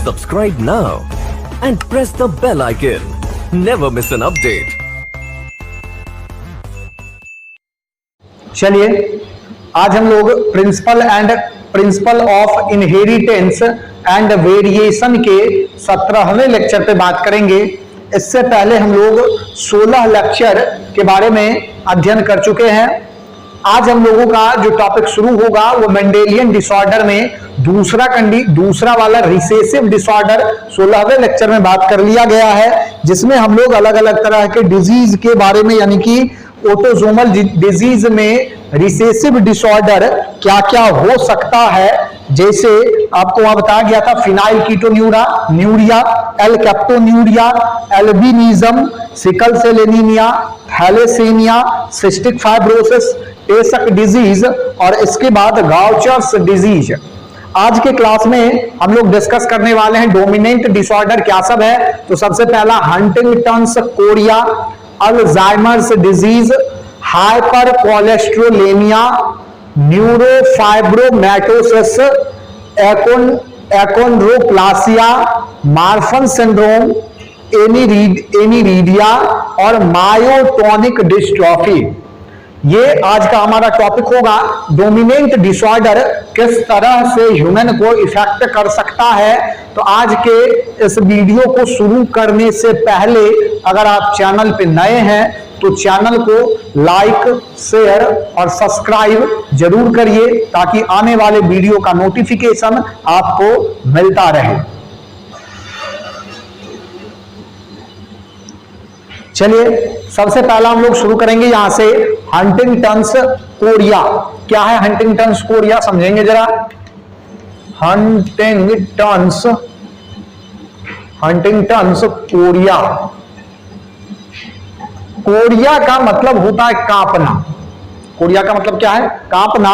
Subscribe now and press the bell icon. Never miss an update. चलिए आज हम लोग principle of inheritance and variation के 17वें lecture पे बात करेंगे। इससे पहले हम लोग 16 लेक्चर के बारे में अध्ययन कर चुके हैं। आज हम लोगों का जो टॉपिक शुरू होगा वो मेंडेलियन डिसऑर्डर में दूसरा वाला रिसेसिव डिसऑर्डर 16वें लेक्चर में बात कर लिया गया है, जिसमें हम लोग अलग अलग तरह के डिजीज के बारे में, यानी कि ऑटोसोमल डिजीज में रिसेसिव डिसऑर्डर क्या क्या हो सकता है। जैसे आपको वहां बताया गया था phenylketonuria, alkaptonuria, albinism, sickle cell anaemia, thalassaemia, cystic fibrosis, Tay Sachs disease और इसके बाद गाउचर्स डिजीज। आज के क्लास में हम लोग डिस्कस करने वाले हैं डोमिनेंट डिसऑर्डर क्या सब है। तो सबसे पहला Huntington's chorea, Alzheimer's disease, hypercholesterolaemia, neurofibromatosis, achondroplasia, Marfan syndrome, aniridia और मायोटोनिक डिस्ट्रॉफी। ये आज का हमारा टॉपिक होगा। डोमिनेंट डिसऑर्डर किस तरह से ह्यूमन को इफेक्ट कर सकता है। तो आज के इस वीडियो को शुरू करने से पहले अगर आप चैनल पे नए हैं तो चैनल को लाइक, शेयर और सब्सक्राइब जरूर करिए ताकि आने वाले वीडियो का नोटिफिकेशन आपको मिलता रहे। चलिए सबसे पहला हम लोग शुरू करेंगे यहां से हंटिंगटन्स कोरिया। क्या है हंटिंगटन्स कोरिया, समझेंगे जरा। हंटिंगटन्स कोरिया, कोरिया का मतलब होता है कांपना। कोरिया का मतलब क्या है? कांपना।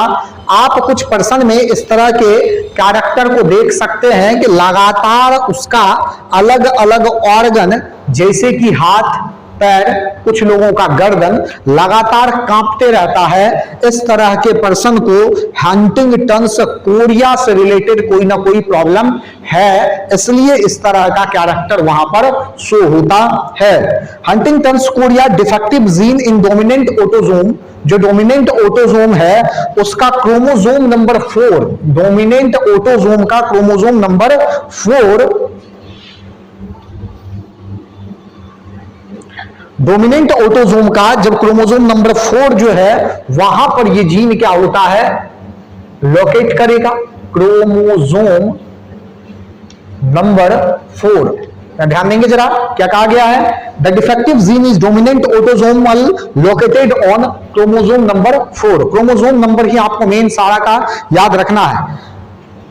आप कुछ पर्सन में इस तरह के कैरेक्टर को देख सकते हैं कि लगातार उसका अलग अलग ऑर्गन, जैसे कि हाथ, पैर, कुछ लोगों का गर्दन लगातार कांपते रहता है। इस तरह के पर्सन को हंटिंगटन्स कोरिया से रिलेटेड कोई ना कोई प्रॉब्लम है, इसलिए इस तरह का कैरेक्टर वहां पर शो होता है। Huntington's Korea defective gene in dominant autosome, जो डोमिनेंट ऑटोसोम है उसका क्रोमोसोम नंबर 4, डोमिनेंट ऑटोसोम का क्रोमोसोम नंबर 4, डोमिनेंट ऑटोसोम का जब क्रोमोसोम नंबर 4 जो है वहां पर ये जीन क्या होता है, लोकेट करेगा। क्रोमोसोम नंबर 4, ध्यान देंगे जरा क्या कहा गया है। The defective gene is dominant autosomal located on chromosome number 4। Chromosome number ही आपको मेन सारा का याद रखना है।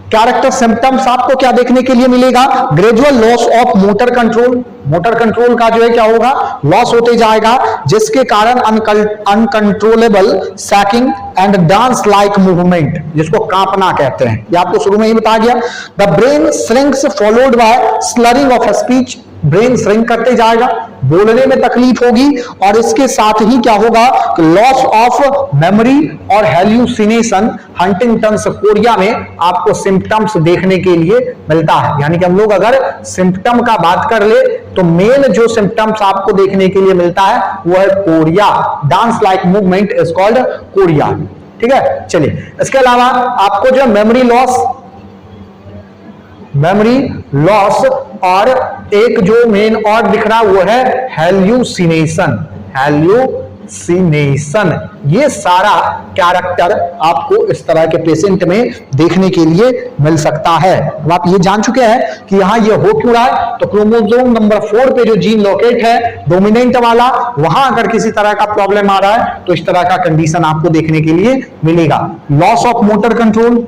कैरेक्टर सिम्टम्स आपको क्या देखने के लिए मिलेगा? Gradual loss of motor control, motor control का जो है क्या होगा, लॉस होते जाएगा, जिसके कारण uncontrollable sacking and dance like movement, जिसको कांपना कहते हैं, ये आपको शुरू में ही बताया गया। The brain shrinks followed by slurring of speech, brain shrink करते जाएगा, बोलने में तकलीफ होगी और इसके साथ ही क्या होगा, लॉस ऑफ मेमोरी और हेल्यूसिनेशन हंटिंगटन्स कोरिया में आपको सिम्टम्स देखने के लिए मिलता है। यानी कि हम लोग अगर सिम्टम का बात कर ले तो मेन जो सिम्टम्स आपको देखने के लिए मिलता है वो है Korea. Dance like movement is called Korea. ठीक है, चलिए इसके अलावा आपको जो मेमोरी लॉस और एक जो मेन और दिख रहा वो है हेल्यूसिनेशन। ये सारा कैरेक्टर आपको इस तरह के पेशेंट में देखने के लिए मिल सकता है। अब आप ये जान चुके हैं कि यहां ये हो क्यों रहा है। तो क्रोमोसोम नंबर 4 पे जो जीन लोकेट है डोमिनेंट वाला, वहां अगर किसी तरह का प्रॉब्लम आ रहा है तो इस तरह का कंडीशन आपको देखने के लिए मिलेगा। Loss of motor control,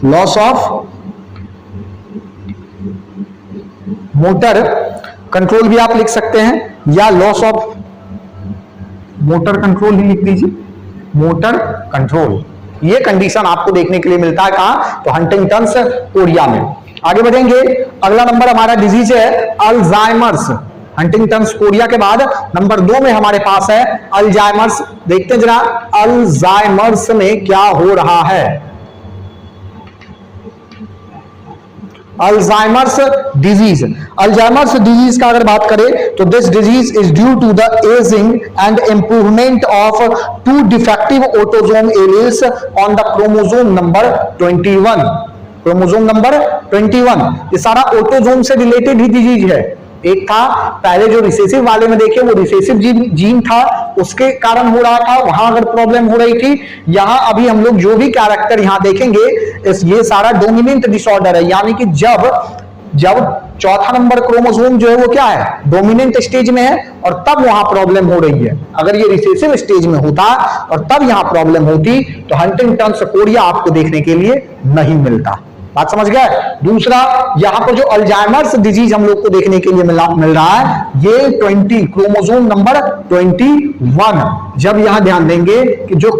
loss of motor control भी आप लिख सकते हैं, या लॉस ऑफ मोटर कंट्रोल ही लिख दीजिए, मोटर कंट्रोल। ये कंडीशन आपको देखने के लिए मिलता है कहां, तो हंटिंगटन्स कोरिया में। आगे बढ़ेंगे, अगला नंबर हमारा डिजीज है अल्जाइमर्स। हंटिंगटन्स कोरिया के बाद नंबर 2 में हमारे पास है अल्जाइमर्स। देखते हैं जरा अल्जाइमर्स में क्या हो रहा है। Alzheimer's disease. अल्जाइमर्स डिजीज का अगर बात करें तो this disease is due to the ageing and improvement of 2 defective autosome alleles on the chromosome number 21। Chromosome number 21, ये सारा ऑटोसोम से रिलेटेड ही डिजीज है। एक था पहले जो रिसेसिव वाले में देखे, वो रिसेसिव जीन था, उसके कारण हो रहा था, वहां अगर प्रॉब्लम हो रही थी। यहां अभी हम लोग जो भी कैरेक्टर यहां देखेंगे, ये सारा डोमिनेंट डिसऑर्डर है, यानी कि जब चौथा नंबर क्रोमोसोम जो है वो क्या है, डोमिनेंट स्टेज में है, और तब वहां प्रॉब्लम हो रही है। अगर ये रिसेसिव स्टेज में होता और तब यहां प्रॉब्लम होती तो हंटिंगटन कोरिया आपको देखने के लिए नहीं मिलता। बात समझ गए। दूसरा, यहां पर जो अल्जाइमर्स डिजीज हम लोग को देखने के लिए मिल रहा है, ये 20 क्रोमोसोम नंबर 21। जब यहां ध्यान देंगे कि जो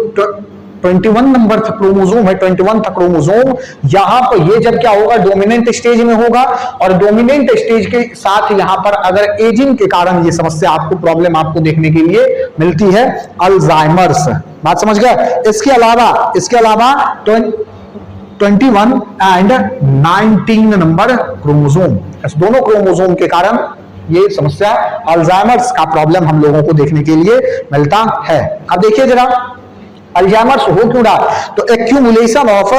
21 नंबर क्रोमोसोम है, 21 था क्रोमोसोम, यहां पर ये जब क्या होगा, डोमिनेंट स्टेज में होगा, और डोमिनेंट स्टेज के साथ यहां पर अगर एजिंग के कारण ये समस्या आपको, प्रॉब्लम आपको देखने के लिए मिलती है, अल्जाइमर्स। बात समझ गए। इसके अलावा 21 एंड 19 नंबर क्रोमोसोम, इस दोनों क्रोमोसोम के कारण ये समस्या अल्जाइमर्स का प्रॉब्लम हम लोगों को देखने के लिए मिलता है। अब देखिए जरा, अल्जाइमर्स हो क्यों रहा, तो accumulation of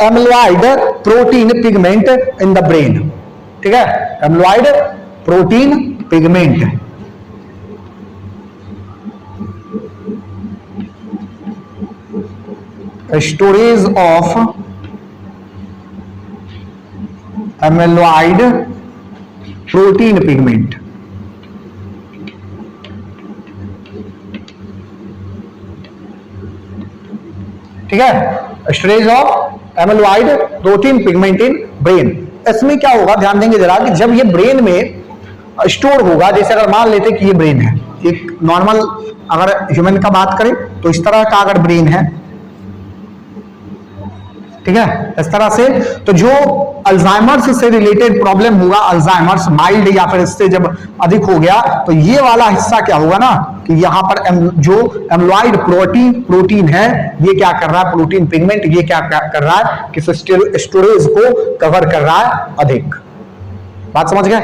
amyloid protein pigment in the brain. ठीक है, amyloid protein pigment, storage of amyloid protein pigment. ठीक है, storage of amyloid protein pigment in brain. इसमें क्या होगा, ध्यान देंगे जरा, कि जब ये ब्रेन में स्टोर होगा, जैसे अगर मान लेते कि ये ब्रेन है, एक नॉर्मल अगर ह्यूमन का बात करें तो इस तरह का अगर ब्रेन है, ठीक है, इस तरह से, तो जो अल्जाइमर्स से रिलेटेड प्रॉब्लम होगा, अल्जाइमर्स माइल्ड या फिर इससे जब अधिक हो गया, तो ये वाला हिस्सा क्या होगा ना, कि यहां पर जो एमिलॉइड प्रोटीन है, ये क्या कर रहा है, प्रोटीन पिगमेंट, ये क्या कर रहा है कि स्टोरेज को कवर कर रहा है अधिक। बात समझ गए,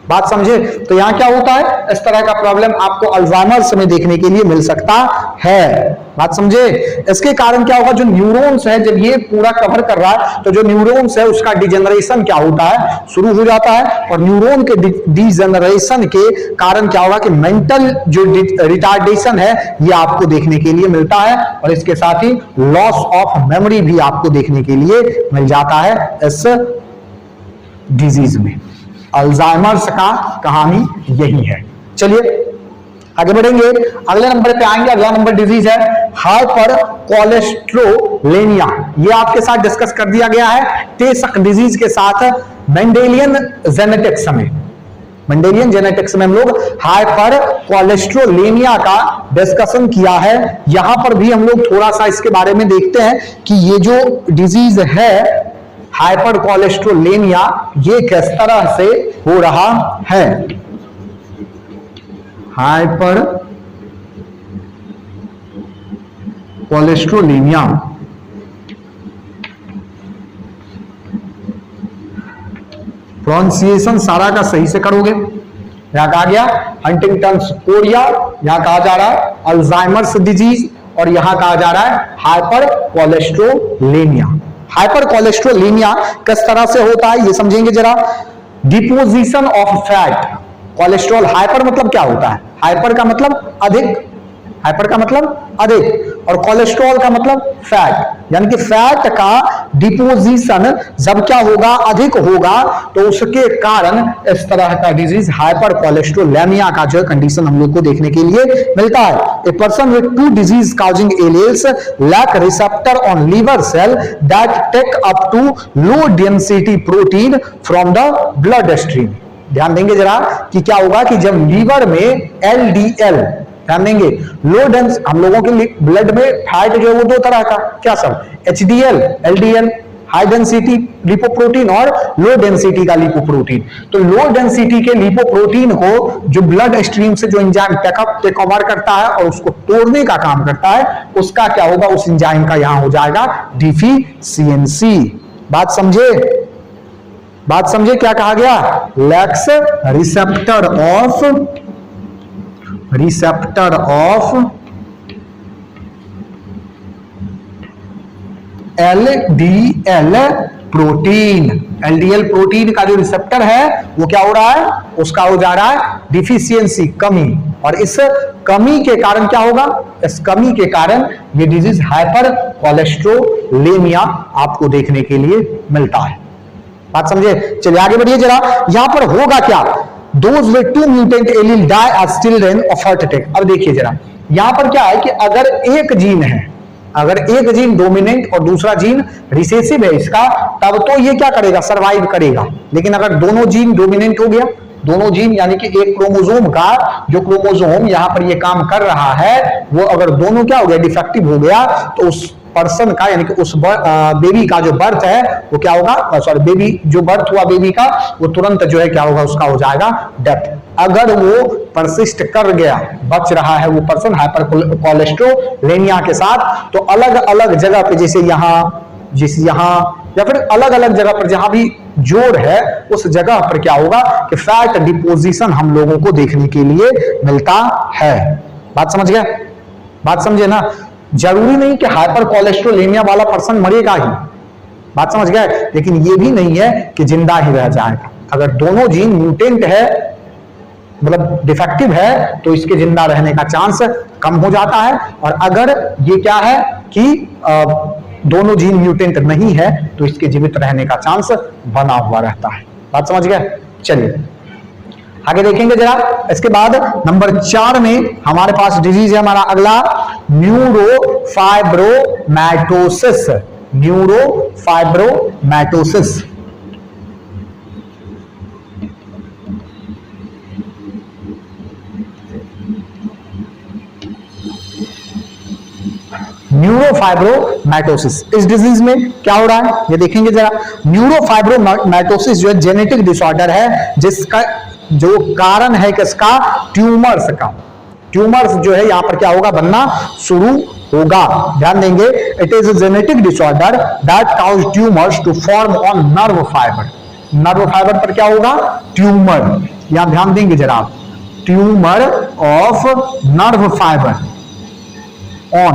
बात समझे। तो यहां क्या होता है, इस तरह का प्रॉब्लम आपको अल्जाइमर्स में देखने के लिए मिल सकता है। बात समझे। इसके कारण क्या होगा, जो न्यूरॉन्स है, जब ये पूरा कवर कर रहा है, तो जो न्यूरॉन्स है उसका डिजेनरेशन क्या होता है, शुरू हो जाता है, और न्यूरॉन के डिजेनरेशन के कारण क्या होगा कि मेंटल जो रिटार्डेशन है ये आपको देखने के लिए मिलता है, और इसके साथ ही लॉस ऑफ मेमोरी भी आपको देखने के लिए मिल जाता है इस डिजीज में। अल्जाइमर्स का कहानी यही है। चलिए आगे बढ़ेंगे, अगले नंबर पे आएंगे। अगला नंबर डिजीज है हाइपर कोलेस्ट्रोलेनिया। ये आपके साथ डिस्कस कर दिया गया है टे-सक डिजीज के साथ मेंडेलियन जेनेटिक्स में। मेंडेलियन जेनेटिक्स में हम लोग हाइपर कोलेस्ट्रोलेनिया का डिस्कशन किया है। यहां पर भी हम लोग थोड़ा सा इसके बारे में देखते हैं कि ये जो डिजीज है हाइपर कोलेस्ट्रोलेनिया, ये किस तरह से हो रहा है। हाइपर कोलेस्ट्रोलेनिया प्रोनाउंसिएशन सारा का सही से करोगे। यहां कहा गया हंटिंगटन्स कोरिया, यहां कहा जा रहा है अल्जाइमर्स डिजीज, और यहां कहा जा रहा है हाइपर कोलेस्ट्रोलेनिया। हाइपर कोलेस्ट्रोलेनिया किस तरह से होता है ये समझेंगे जरा। Deposition of fat, cholesterol, hyper मतलब क्या होता है, हाइपर का मतलब अधिक, हाइपर का मतलब अधिक, और कोलेस्ट्रॉल का मतलब फैट, यानी कि फैट का डिपोजिशन जब क्या होगा, अधिक होगा, तो उसके कारण इस तरह का डिजीज हाइपर कोलेस्ट्रोलेनिया का जो कंडीशन हम लोग को देखने के लिए मिलता है। A person with two disease causing alleles lack receptor on liver cell that take up to low density protein from the blood stream. ध्यान देंगे जरा कि क्या होगा कि जब लीवर में एलडीएल, ध्यान देंगे लो डेंस, हम लोगों के ब्लड में फैट जो है वो दो तरह का, क्या सब, HDL, LDL, high density lipoprotein और लो डेंसिटी का लिपोप्रोटीन। तो लो डेंसिटी के लिपोप्रोटीन को जो ब्लड स्ट्रीम से जो एंजाइम टेक ओवर करता है और उसको तोड़ने का काम करता है, उसका क्या होगा, उस एंजाइम का यहां हो जाएगा डिफिशियंसी। बात समझे, बात समझे क्या कहा गया? Lakhs receptor of LDL protein. LDL protein का जो रिसेप्टर है वो क्या हो रहा है? उसका हो जा रहा है डिफिशियंसी, कमी। और इस कमी के कारण क्या होगा? इस कमी के कारण ये डिजीज हाइपर कोलेस्ट्रोलेमिया आपको देखने के लिए मिलता है। बात समझे? चलिए आगे बढ़िए जरा। यहां पर होगा क्या? Those with two mutant allele die as children of heart attack। अब देखिए जरा, यहां पर क्या है कि अगर एक जीन है, अगर एक जीन डोमिनेंट और दूसरा जीन रिसेसिव है इसका, तब तो ये क्या करेगा? सरवाइव करेगा। लेकिन अगर दोनों जीन डोमिनेंट हो गया, दोनों जीन यानी कि एक क्रोमोसोम का जो क्रोमोसोम यहां पर ये काम कर रहा है वो अगर दोनों क्या हो गया? डिफेक्टिव हो गया, तो उस पर्सन का यानी कि उस बेबी का जो बर्थ है वो क्या होगा? सॉरी, बेबी जो बर्थ हुआ बेबी का वो तुरंत जो है क्या होगा? उसका हो जाएगा डेथ। अगर वो परसिस्ट कर गया, बच रहा है वो पर्सन हाइपर कोलेस्ट्रोलेमिया के साथ, तो अलग अलग जगह पे जैसे यहाँ या फिर अलग अलग जगह पर जहां भी जोड़ है उस जगह पर क्या होगा कि फैट डिपोजिशन हम लोगों को देखने के लिए मिलता है। बात समझ गए? बात समझे ना? जरूरी नहीं कि हाइपर कोलेस्ट्रोलेमिया वाला पर्सन मरेगा ही, बात समझ गए? लेकिन ये भी नहीं है कि जिंदा ही रह जाएगा। अगर दोनों जीन म्यूटेंट है, मतलब डिफेक्टिव है, तो इसके जिंदा रहने का चांस कम हो जाता है। और अगर ये क्या है कि दोनों जीन म्यूटेंट नहीं है, तो इसके जीवित रहने का चांस बना हुआ रहता है। बात समझ गए? चलिए आगे देखेंगे जरा। इसके बाद नंबर 4 में हमारे पास डिजीज है हमारा अगला, न्यूरोफाइब्रोमैटोसिस। न्यूरोफाइब्रोमैटोसिस। न्यूरोफाइब्रोमैटोसिस, इस डिजीज में क्या हो रहा है ये देखेंगे जरा। न्यूरोफाइब्रोमैटोसिस जो है जेनेटिक डिसऑर्डर है जिसका जो कारण है किसका? ट्यूमर्स का। ट्यूमर्स जो है यहां पर क्या होगा? बनना शुरू होगा। ध्यान देंगे, it is a genetic disorder that cause tumours to form on nerve fibre. Nerve fibre पर क्या होगा? ट्यूमर। यहां ध्यान देंगे जरा आप, tumour of nerve fibre, on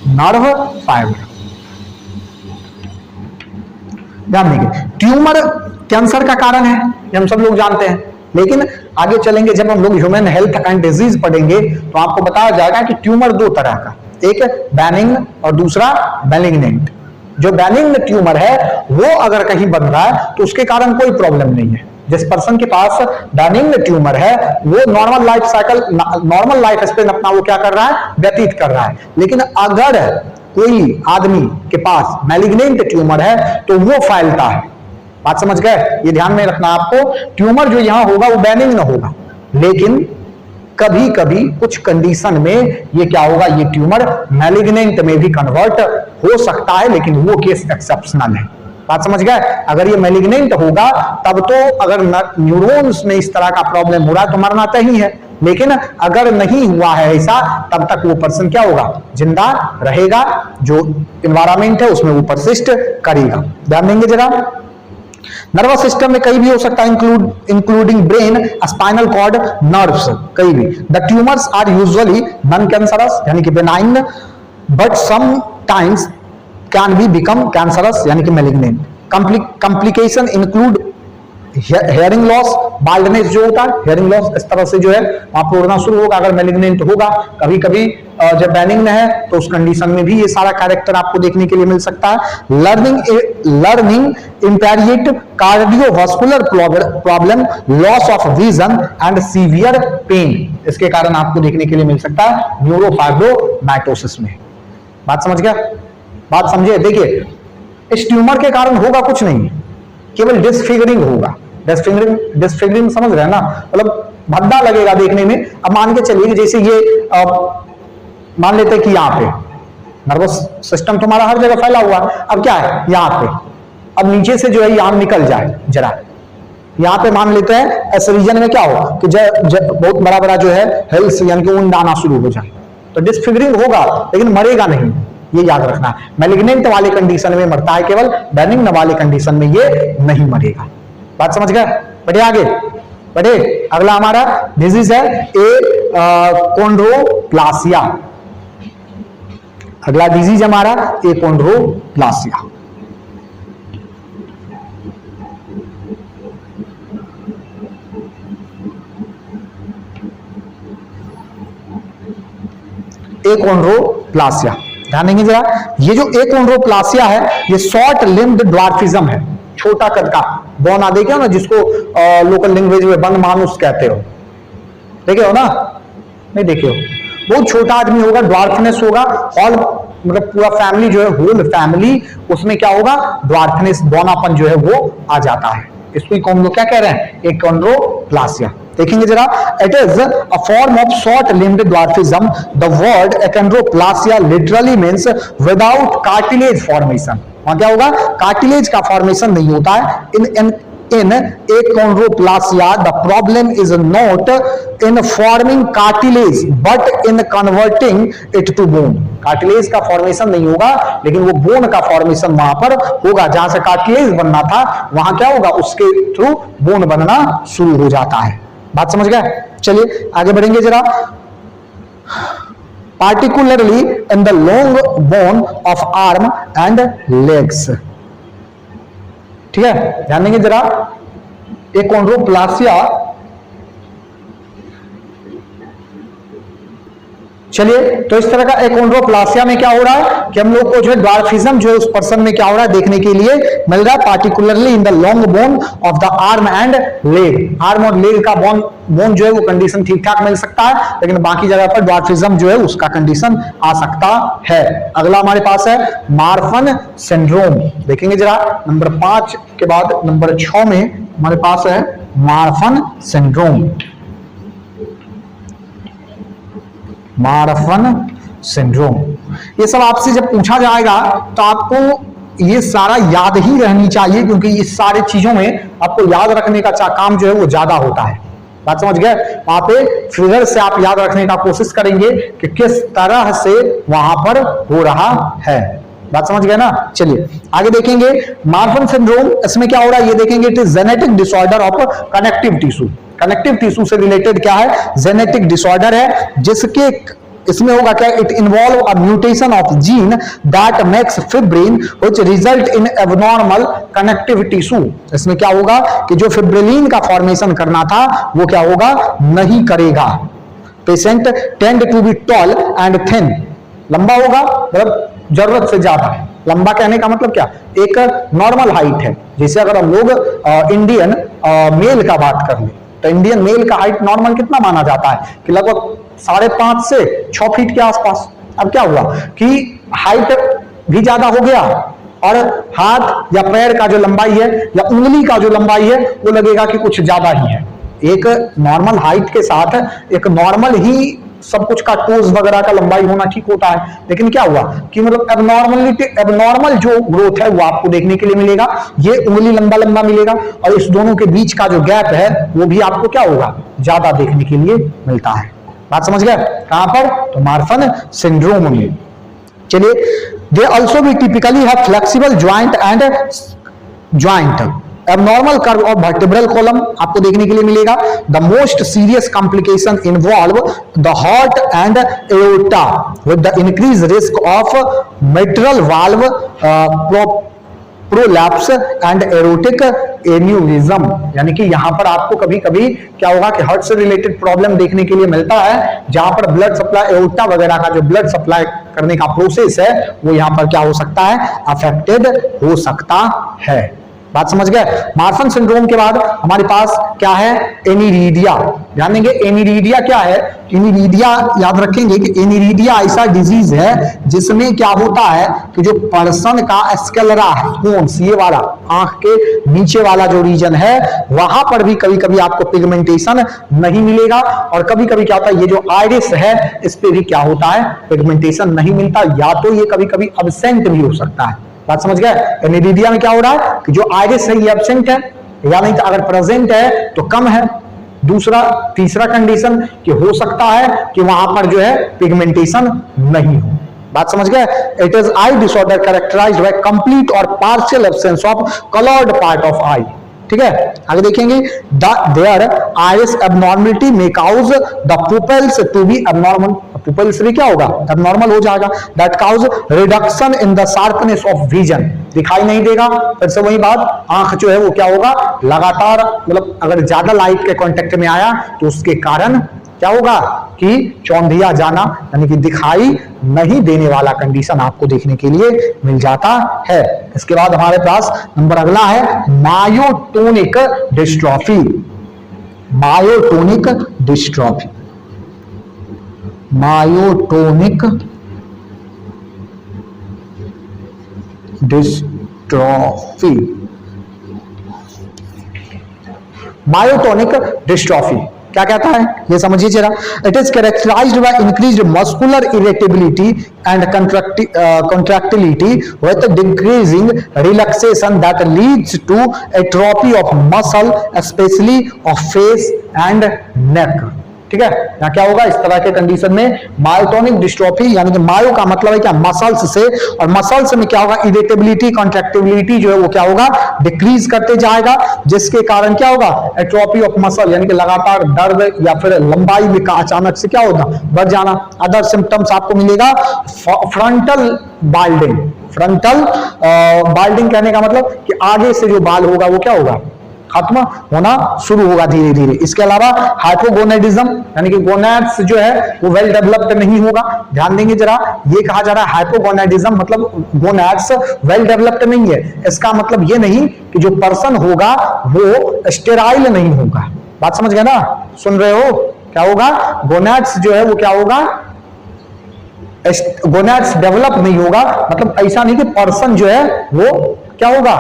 nerve fibre. ध्यान देंगे, ट्यूमर कैंसर का कारण है, हम सब लोग जानते हैं। लेकिन आगे चलेंगे जब हम लोग ह्यूमन हेल्थ एंड डिजीज पढ़ेंगे तो आपको बताया जाएगा कि ट्यूमर दो तरह का, एक बेनिग्न और दूसरा मैलिग्नेंट। जो बेनिग्न ट्यूमर है वो अगर कहीं बन रहा है तो उसके कारण कोई प्रॉब्लम नहीं है। जिस पर्सन के पास बेनिग्न ट्यूमर है वो normal life cycle, normal life span अपना वो क्या कर रहा है? व्यतीत कर रहा है। लेकिन अगर कोई आदमी के पास मैलिग्नेंट ट्यूमर है तो वो फैलता है। बात समझ गए? ये ध्यान में रखना आपको, ट्यूमर जो यहां होगा वो बेनिग्न होगा, लेकिन कभी कभी कुछ कंडीशन में ये क्या होगा? ये ट्यूमर मैलिग्नेंट में भी कन्वर्ट हो सकता है, लेकिन वो केस एक्सेप्शनल है। बात समझ गए? अगर ये मैलिग्नेंट होगा तब तो अगर न्यूरॉन्स में इस तरह का प्रॉब्लम हो रहा है तो मरना तय ही है। लेकिन अगर नहीं हुआ है ऐसा, तब तक वो पर्सन क्या होगा? जिंदा रहेगा। जो एनवायरमेंट है उसमें वो परसिस्ट करेगा। ध्यान देंगे जरा। नर्वस सिस्टम में कहीं भी हो सकता है, including brain, spinal cord, nerves, कहीं भी। The tumours are usually non cancerous यानी कि benign, but some times can be become cancerous यानी कि malignant. Complication include hearing loss, baldness जो होता है, हेयरिंग लॉस इस तरह से जो है वहां पर उड़ना शुरू होगा अगर मैलिग्नेंट होगा। कभी कभी जब बेनिग्न है तो उस कंडीशन में भी ये सारा कैरेक्टर आपको देखने के लिए मिल सकता है। Learning impairment, cardiovascular problem, loss of vision and severe pain, इसके कारण आपको देखने के लिए मिल सकता है न्यूरोफाइब्रोमैटोसिस में। बात समझ गया? बात समझे? देखिए, इस ट्यूमर के कारण होगा कुछ नहीं, केवल डिसफिगरिंग होगा। डिसफिगरिंग समझ रहे हैं ना? मतलब भद्दा लगेगा देखने में। अब मान के चलिए जैसे ये मान लेते हैं कि यहाँ पे नर्वस सिस्टम तुम्हारा हर जगह फैला हुआ, अब क्या है यहाँ पे, अब नीचे से जो है यहाँ निकल जाए जरा, यहाँ पे मान लेते हैं इस रीजन में क्या हो कि बहुत बड़ा बड़ा जो है हेल्स यानी कि ऊन आना शुरू हो जाए, तो डिसफिगरिंग होगा लेकिन मरेगा नहीं। ये याद रखना है। मैलिग्नेंट वाले कंडीशन में मरता है केवल, बेनिग्न वाले कंडीशन में ये नहीं मरेगा। बात समझ गए? बढ़िए आगे बढ़े। अगला हमारा डिजीज है एकोंड्रोप्लासिया। अगला डिजीज हमारा एकोंड्रोप्लासिया। एकोंड्रोप्लासिया ध्यान देंगे जरा। ये जो एकोंड्रोप्लासिया है ये शॉर्ट लिम्ड ड्वार्फिज्म है, छोटा कद का बौना। देखे हो ना जिसको लोकल लैंग्वेज में बन मानुस कहते हो, देखे हो ना? नहीं देखे हो? बहुत छोटा आदमी होगा, ड्वार्फनेस होगा, और मतलब पूरा फैमिली जो है, होल फैमिली, उसमें क्या होगा? ड्वार्फनेस, बौनापन जो है वो आ जाता है। इसको हम लोग क्या कह रहे हैं? एकोंड्रोप्लासिया। देखेंगे जरा, it is a form of short limbed dwarfism. The word achondroplasia literally means without cartilage formation. वहां क्या होगा? कार्टिलेज का फॉर्मेशन नहीं होता है। in achondroplasia the problem is not in forming cartilage but in converting it to bone। Cartilage का formation नहीं होगा, लेकिन वो बोन का फॉर्मेशन वहां पर होगा। जहां से कार्टिलेज बनना था वहां क्या होगा? उसके थ्रू बोन बनना शुरू हो जाता है। बात समझ गए? चलिए आगे बढ़ेंगे जरा। particularly in the long bone of arm and legs। ठीक है, ध्यान देंगे जरा। एकोंड्रोप्लासिया, चलिए तो इस तरह का एकोंड्रोप्लासिया में क्या हो रहा है कि हम लोग को जो है ड्वार्फिज्म जो है उस पर्सन में क्या हो रहा है देखने के लिए मिल रहा है। Particularly in the long bone of the arm and leg. Arm और लेग का बोन जो है वो कंडीशन ठीक ठाक मिल सकता है, लेकिन बाकी जगह पर ड्वार्फिज्म जो है उसका कंडीशन आ सकता है। अगला हमारे पास है मार्फन सिंड्रोम। देखेंगे जरा, नंबर 5 के बाद नंबर 6 में हमारे पास है मार्फन सिंड्रोम। मार्फन सिंड्रोम, ये सब आपसे जब पूछा जाएगा तो आपको ये सारा याद ही रहनी चाहिए, क्योंकि इस सारे चीजों में आपको याद रखने का काम जो है वो ज्यादा होता है। बात समझ गए? वहां पे फिगर से आप याद रखने का कोशिश करेंगे कि किस तरह से वहां पर हो रहा है। बात समझ गए ना? चलिए आगे देखेंगे मार्फन सिंड्रोम। इसमें क्या हो रहा है ये देखेंगे। It is genetic disorder of connective tissue. Connective tissue से रिलेटेड क्या है? जेनेटिक डिसऑर्डर है, जिसके इसमें होगा क्या? It involve a mutation of gene that makes fibrin which result in abnormal connective tissue. इसमें क्या होगा कि जो फिब्रिलिन का फॉर्मेशन करना था वो क्या होगा? नहीं करेगा। Patient tend to be tall and thin. लंबा होगा, मतलब जरूरत से ज्यादा। लंबा कहने का मतलब क्या? एक नॉर्मल हाइट है। जैसे अगर हम लोग इंडियन मेल का बात कर ले तो इंडियन मेल का हाइट नॉर्मल कितना माना जाता है कि लगभग 5.5 से 6 फीट के आसपास। अब क्या हुआ कि हाइट भी ज्यादा हो गया और हाथ या पैर का जो लंबाई है या उंगली का जो लंबाई है वो लगेगा कि कुछ ज्यादा ही है। एक नॉर्मल हाइट के साथ एक नॉर्मल ही सब कुछ का टोज वगैरह का लंबाई होना ठीक होता है, लेकिन क्या हुआ कि मतलब एबनॉर्मल जो ग्रोथ है वो आपको देखने के लिए मिलेगा। ये उंगली लंबा लंबा मिलेगा और इस दोनों के बीच का जो गैप है वो भी आपको क्या होगा? ज्यादा देखने के लिए मिलता है। बात समझ गए? कहां पर? तो मार्फन सिंड्रोम में। चलिए, दे ऑल्सो भी typically have flexible joint and joint. Abnormal curve of vertebral column आपको देखने के लिए मिलेगा। The most serious complication involve the heart and aorta with the increase risk of mitral valve prolapse and aortic aneurysm. यानी कि यहां पर आपको कभी कभी क्या होगा कि हार्ट से रिलेटेड प्रॉब्लम देखने के लिए मिलता है, जहां पर ब्लड सप्लाई, एओर्टा वगैरह का जो ब्लड सप्लाई करने का प्रोसेस है वो यहां पर क्या हो सकता है? अफेक्टेड हो सकता है। बात समझ गए? मार्फन सिंड्रोम के बाद हमारे पास क्या है? एनिरीडिया। ध्यान देंगे, एनिरीडिया क्या है? एनिरीडिया याद रखेंगे कि एनिरीडिया ऐसा डिजीज है जिसमें क्या होता है कि जो पर्सन का स्क्लेरा बोन्स, ये वाला आंख के नीचे वाला जो रीजन है वहां पर भी कभी कभी आपको पिगमेंटेशन नहीं मिलेगा, और कभी कभी क्या होता है ये जो आइरिस है इस पे भी क्या होता है? पिगमेंटेशन नहीं मिलता, या तो ये कभी कभी एब्सेंट भी हो सकता है। बात समझ गए? एनिरीडिया में क्या हो रहा है कि जो आइरिस है ये एब्सेंट है, या नहीं तो अगर प्रेजेंट है तो कम है। तीसरा कंडीशन कि हो सकता है कि वहां पर जो है पिगमेंटेशन नहीं हो। बात समझ गए? It is eye disorder characterised by complete और partial absence of coloured part of eye. ठीक है, आगे देखेंगे there iris abnormality may cause the pupils to be abnormal. Pupils भी क्या होगा? एबनॉर्मल हो जाएगा। That cause reduction in the sharpness of vision, दिखाई नहीं देगा। फिर से वही बात, आंख जो है वो क्या होगा? लगातार मतलब अगर ज्यादा लाइट के कांटेक्ट में आया तो उसके कारण क्या होगा कि चौंधिया जाना, यानी कि दिखाई नहीं देने वाला कंडीशन आपको देखने के लिए मिल जाता है। इसके बाद हमारे पास नंबर अगला है myotonic dystrophy. Myotonic dystrophy, myotonic dystrophy, myotonic dystrophy क्या कहता है ये समझिए जरा। It is characterised by increased muscular irritability and contractility with decreasing relaxation that leads to atrophy of muscle especially of face and neck। ठीक है, यहाँ क्या होगा? इस तरह के कंडीशन में मायोटोनिक डिस्ट्रोफी, यानी कि मायो का मतलब है क्या? मसल्स से, और मसल्स में क्या होगा? इरिटेबिलिटी, कॉन्ट्रैक्टिबिलिटी जो है वो क्या होगा? डिक्रीज करते जाएगा, जिसके कारण क्या होगा? एट्रोफी ऑफ मसल, यानी कि लगातार दर्द या फिर लंबाई में का अचानक से क्या होगा? बढ़ जाना। अदर सिम्टम्स आपको मिलेगा फ्रंटल बाल्डिंग। फ्रंटल बाल्डिंग कहने का मतलब कि आगे से जो बाल होगा वो क्या होगा? खत्म होना शुरू होगा धीरे धीरे। इसके अलावा हाइपोगोनेडिज्म, यानी कि गोनैड्स जो है वो वेल डेवलप्ड नहीं होगा। ध्यान देंगे जरा, ये कहा जा रहा है हाइपोगोनेडिज्म मतलब गोनैड्स वेल डेवलप्ड नहीं है। इसका मतलब ये नहीं कि जो पर्सन होगा वो स्टेराइल नहीं होगा। बात समझ गए ना? सुन रहे हो? क्या होगा? गोनैड्स जो है वो क्या होगा? गोनैड्स डेवलप नहीं होगा, मतलब ऐसा नहीं कि पर्सन जो है वो क्या होगा?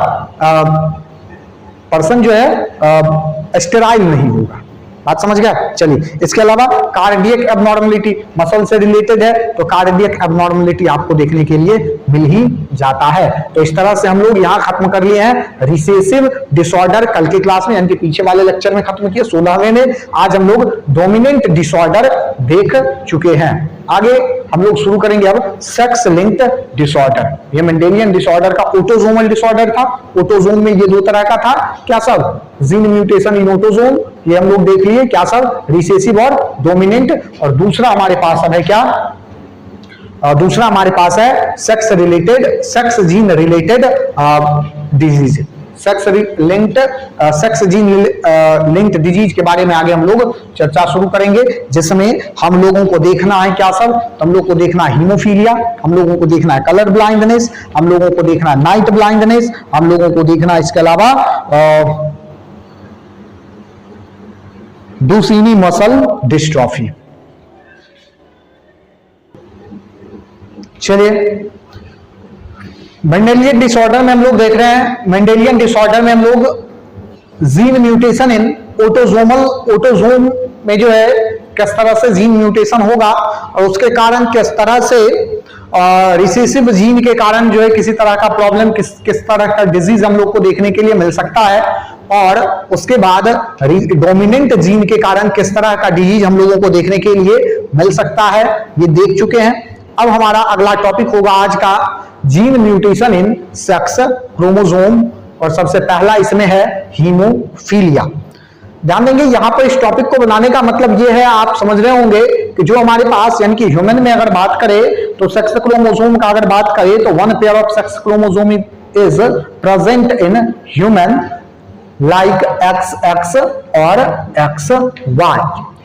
पर्सन जो है स्टेराइल नहीं होगा। बात समझ गया? चलिए, इसके अलावा कार्डियक एबनॉर्मलिटी, मसल से रिलेटेड है तो कार्डियक एबनॉर्मलिटी आपको देखने के लिए मिल ही जाता है। तो इस तरह से हम लोग यहाँ खत्म कर लिए हैं रिसेसिव डिसऑर्डर कल की क्लास में, यानी कि पीछे वाले लेक्चर में खत्म किया 16वें में। आज हम लोग डोमिनेंट डिसऑर्डर देख चुके हैं। आगे हम लोग शुरू करेंगे अब सेक्स लिंक्ड डिसऑर्डर। ये मेंडेलियन डिसऑर्डर का ऑटोसोमल डिसऑर्डर था। ऑटोसोम में ये दो तरह का था, क्या सब? जीन म्यूटेशन इन ऑटोसोम, ये हम लोग देख लिए क्या सब? रिसेसिव और डोमिनेंट। और दूसरा हमारे पास अब है क्या? दूसरा हमारे पास है sex related, sex gene related disease, sex gene linked disease के बारे में आगे हम लोग चर्चा शुरू करेंगे, जिसमें हम लोगों को देखना है क्या सब? तो हम लोग को देखना है हीमोफीलिया, हम लोगों को देखना है कलर ब्लाइंडनेस, हम लोगों को देखना है नाइट ब्लाइंडनेस, हम लोगों को देखना है इसके अलावा डुचेनी मसल डिस्ट्रॉफी। चलिए, मेंडेलियन डिसऑर्डर में हम लोग देख रहे हैं, मेंडेलियन डिसऑर्डर में हम लोग जीन म्यूटेशन इन ऑटोसोम में जो है किस तरह से जीन म्यूटेशन होगा और उसके कारण किस तरह से रिसेसिव जीन के कारण जो है किसी तरह का प्रॉब्लम, किस तरह का डिजीज हम लोग को देखने के लिए मिल सकता है, और उसके बाद डोमिनेंट जीन के कारण किस तरह का डिजीज हम लोगों को देखने के लिए मिल सकता है, ये देख चुके हैं। अब हमारा अगला टॉपिक होगा आज का gene mutation in sex chromosome, और सबसे पहला इसमें है हीमोफीलिया। ध्यान देंगे, यहां पर इस टॉपिक को बनाने का मतलब ये है, आप समझ रहे होंगे कि जो हमारे पास यानी कि ह्यूमन में अगर बात करें तो सेक्स क्रोमोसोम का अगर बात करें तो one pair of sex chromosome is present in human like XX और XY,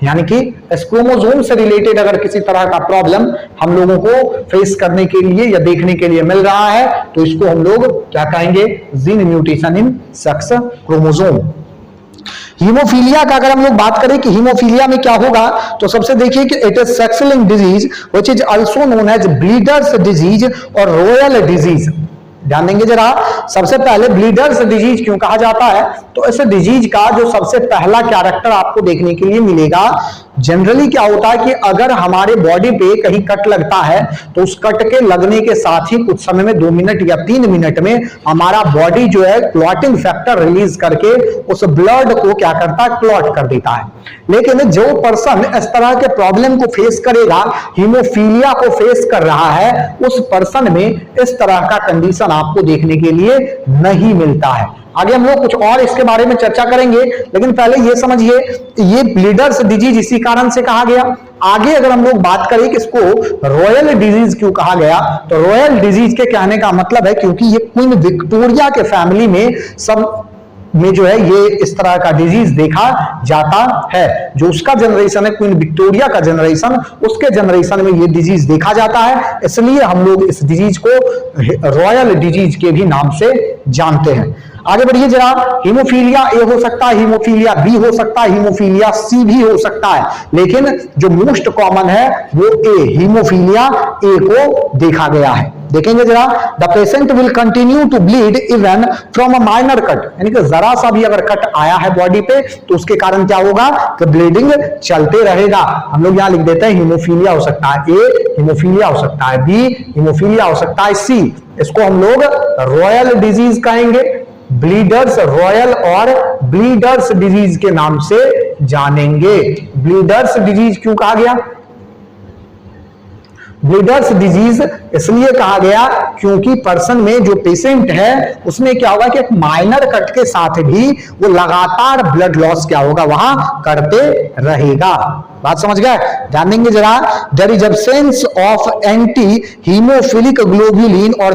यानी कि इस क्रोमोसोम से रिलेटेड अगर किसी तरह का प्रॉब्लम हम लोगों को फेस करने के लिए या देखने के लिए मिल रहा है तो इसको हम लोग क्या कहेंगे? Gene mutation in sex chromosome. Haemophilia का अगर हम लोग बात करें कि हीमोफीलिया में क्या होगा, तो सबसे देखिए कि it is sex linked disease which is also known as bleeders disease और रॉयल डिजीज। ध्यान देंगे जरा, सबसे पहले ब्लीडर्स डिजीज क्यों कहा जाता है? तो इस डिजीज का जो सबसे पहला कैरेक्टर आपको देखने के लिए मिलेगा, जनरली क्या होता है कि अगर हमारे बॉडी पे कहीं कट लगता है तो उस कट के लगने के साथ ही कुछ समय में 2 मिनट या 3 मिनट में हमारा बॉडी जो है क्लॉटिंग फैक्टर रिलीज करके उस ब्लड को क्या करता है, क्लॉट कर देता है। लेकिन जो पर्सन इस तरह के प्रॉब्लम को फेस करेगा, हीमोफीलिया को फेस कर रहा है, उस पर्सन में इस तरह का कंडीशन आपको देखने के लिए नहीं मिलता है। आगे हम लोग कुछ और इसके बारे में चर्चा करेंगे, लेकिन पहले ये समझिए ये ब्लीडर्स डिजीज इसी कारण से कहा गया। आगे अगर हम लोग बात करें कि इसको रॉयल डिजीज क्यों कहा गया, तो रॉयल डिजीज के कहने का मतलब है क्योंकि ये क्वीन विक्टोरिया के फैमिली में सब में जो है ये इस तरह का डिजीज देखा जाता है। जो उसका जनरेशन है, क्वीन विक्टोरिया का जनरेशन, उसके जनरेशन में ये डिजीज देखा जाता है, इसलिए हम लोग इस डिजीज को रॉयल डिजीज के भी नाम से जानते हैं। आगे बढ़िए जरा, हीमोफीलिया ए हो सकता है, हीमोफीलिया बी हो सकता है, हीमोफीलिया सी भी हो सकता है, लेकिन जो मोस्ट कॉमन है वो ए, हीमोफीलिया ए को देखा गया है। देखेंगे जरा, the patient will continue to bleed even from a minor cut, यानी कि जरा सा भी अगर कट आया है बॉडी पे तो उसके कारण क्या होगा कि ब्लीडिंग चलते रहेगा। हम लोग यहां लिख देते हैं हीमोफीलिया हो सकता है ए, हीमोफीलिया हो सकता है बी, हीमोफीलिया हो सकता है सी। इसको हम लोग रॉयल डिजीज कहेंगे, ब्लीडर्स रॉयल और ब्लीडर्स डिजीज के नाम से जानेंगे। ब्लीडर्स डिजीज क्यों कहा गया? ब्लीडर्स डिजीज इसलिए कहा गया क्योंकि पर्सन में जो पेशेंट है उसमें क्या होगा कि एक माइनर कट के साथ भी वो लगातार ब्लड लॉस क्या होगा वहां करते रहेगा। बात समझ गए? ध्यान देंगे जरा, there is absence of anti haemophilic globulin और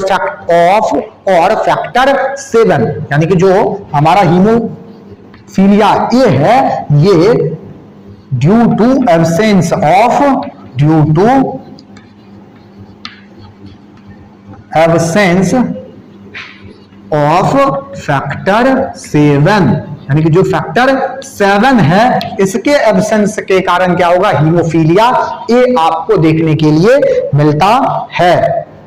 फैक्टर 7, यानी कि जो हमारा हीमोफीलिया ये है ये due to absence of factor 7, यानी कि जो फैक्टर 7 है इसके एब्सेंस के कारण क्या होगा, हीमोफीलिया ए आपको देखने के लिए मिलता है।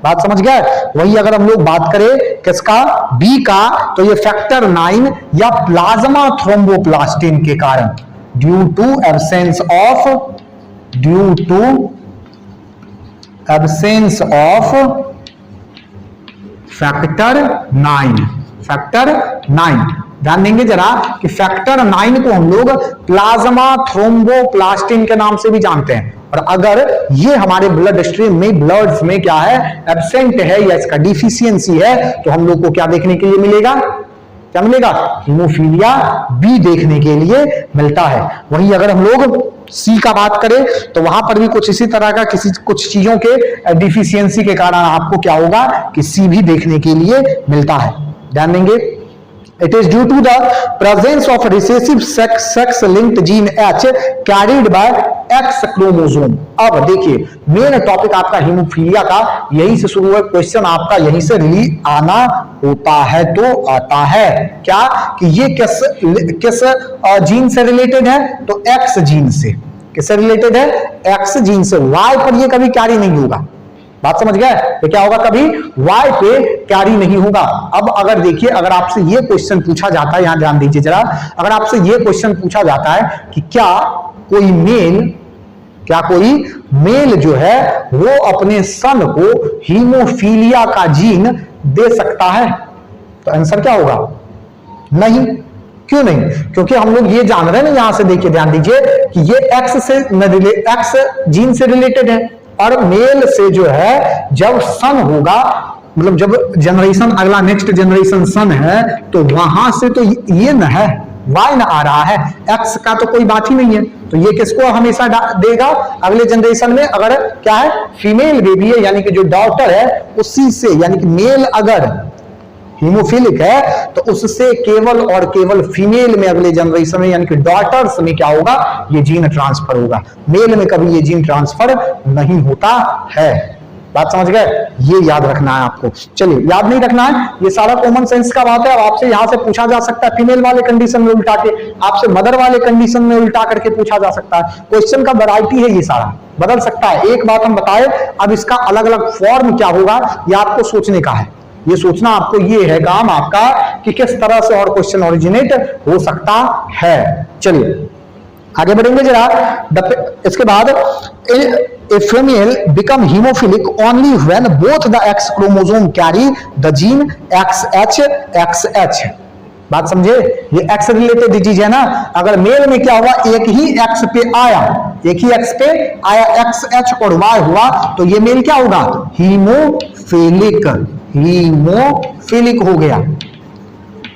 बात समझ गए? वही अगर हम लोग बात करें किसका, बी का, तो ये फैक्टर 9 या प्लाज्मा थ्रोम्बोप्लास्टिन के कारण, due to absence of factor 9। ध्यान देंगे जरा कि फैक्टर 9 को हम लोग प्लाज्मा थ्रोम्बोप्लास्टिन के नाम से भी जानते हैं, और अगर ये हमारे ब्लड स्ट्रीम में, ब्लड्स में क्या है, एब्सेंट है या इसका डिफिशियंसी है, तो हम लोग को क्या देखने के लिए मिलेगा, क्या मिलेगा, हीमोफीलिया बी देखने के लिए मिलता है। वहीं अगर हम लोग सी का बात करें तो वहां पर भी कुछ इसी तरह का कुछ चीजों के डिफिशियंसी के कारण आपको क्या होगा कि सी भी देखने के लिए मिलता है। ध्यान देंगे, it is due to the presence of recessive sex linked gene h carried by X chromosome. अब देखिए मेन टॉपिक आपका हीमोफीलिया का यहीं से शुरू हुआ, क्वेश्चन आपका यहीं से आना होता है तो आता है क्या कि ये किस जीन से रिलेटेड है, तो एक्स जीन से। किससे रिलेटेड है, एक्स जीन से। वाई पर ये कभी कैरी नहीं होगा। बात समझ गए? तो क्या होगा, कभी वाई पे कैरी नहीं होगा। अब अगर देखिए, अगर आपसे ये क्वेश्चन पूछा जाता है, यहां ध्यान दीजिए जरा, अगर आपसे ये क्वेश्चन पूछा जाता है कि क्या कोई मेल जो है वो अपने सन को हीमोफीलिया का जीन दे सकता है, तो आंसर क्या होगा, नहीं। क्यों नहीं? क्योंकि हम लोग ये जान रहे हैं ना, यहां से देखिए, ध्यान दीजिए कि ये एक्स जीन से रिलेटेड है, और मेल से जो है जब सन होगा, मतलब जब जनरेशन अगला नेक्स्ट जनरेशन सन है, तो वहां से तो ये न है, वाई न आ रहा है, एक्स का तो कोई बात ही नहीं है, तो ये किसको हमेशा देगा, अगले जनरेशन में अगर क्या है, फीमेल बेबी है, यानी कि जो डॉटर है उसी से, यानी कि मेल अगर हीमोफिलिक है तो उससे केवल और केवल फीमेल में अगले जनरेशन में, यानी कि डॉटर्स में क्या होगा, ये जीन ट्रांसफर होगा। मेल में कभी ये जीन ट्रांसफर नहीं होता है। बात समझ गए? ये याद रखना है आपको। चलिए, याद नहीं रखना है, ये सारा कॉमन सेंस का बात है। अब आपसे यहां से पूछा जा सकता है फीमेल वाले कंडीशन में उल्टा के, आपसे मदर वाले कंडीशन में उल्टा करके पूछा जा सकता है। क्वेश्चन का वैरायटी है, ये सारा बदल सकता है। एक बात हम बताए, अब इसका अलग अलग फॉर्म क्या होगा ये आपको सोचने का है। ये सोचना आपको, ये है काम आपका कि किस तरह से और क्वेश्चन ओरिजिनेट हो सकता है। चलिए आगे बढ़ेंगे जरा। इसके बाद a female become haemophilic only when both the X chromosome carry the gene XH। बात समझे, ये एक्स रिलेटेड डिजीज है ना। अगर मेल में क्या हुआ, एक ही एक्स पे आया, एक ही एक्स पे आया XH और Y हुआ, तो ये मेल क्या होगा, हीमोफिलिक, हीमोफिलिक हो गया।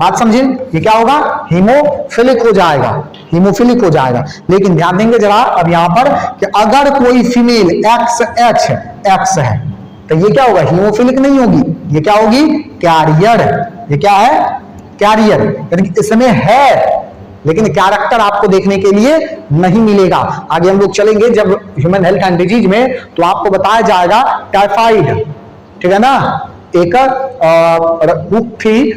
बात समझे, ये क्या होगा, हीमोफिलिक हो जाएगा, हीमोफिलिक हो जाएगा। लेकिन ध्यान देंगे जरा अब यहां पर कि अगर कोई फीमेल XH एक्स है तो ये क्या होगा, हीमोफिलिक नहीं होगी, ये क्या होगी, कैरियर। ये क्या है, कैरियर, यानी इसमें है लेकिन कैरेक्टर आपको देखने के लिए नहीं मिलेगा। आगे हम लोग चलेंगे जब ह्यूमन हेल्थ एंड डिजीज में, तो आपको बताया जाएगा टाइफाइड, ठीक है ना। एक बुक थी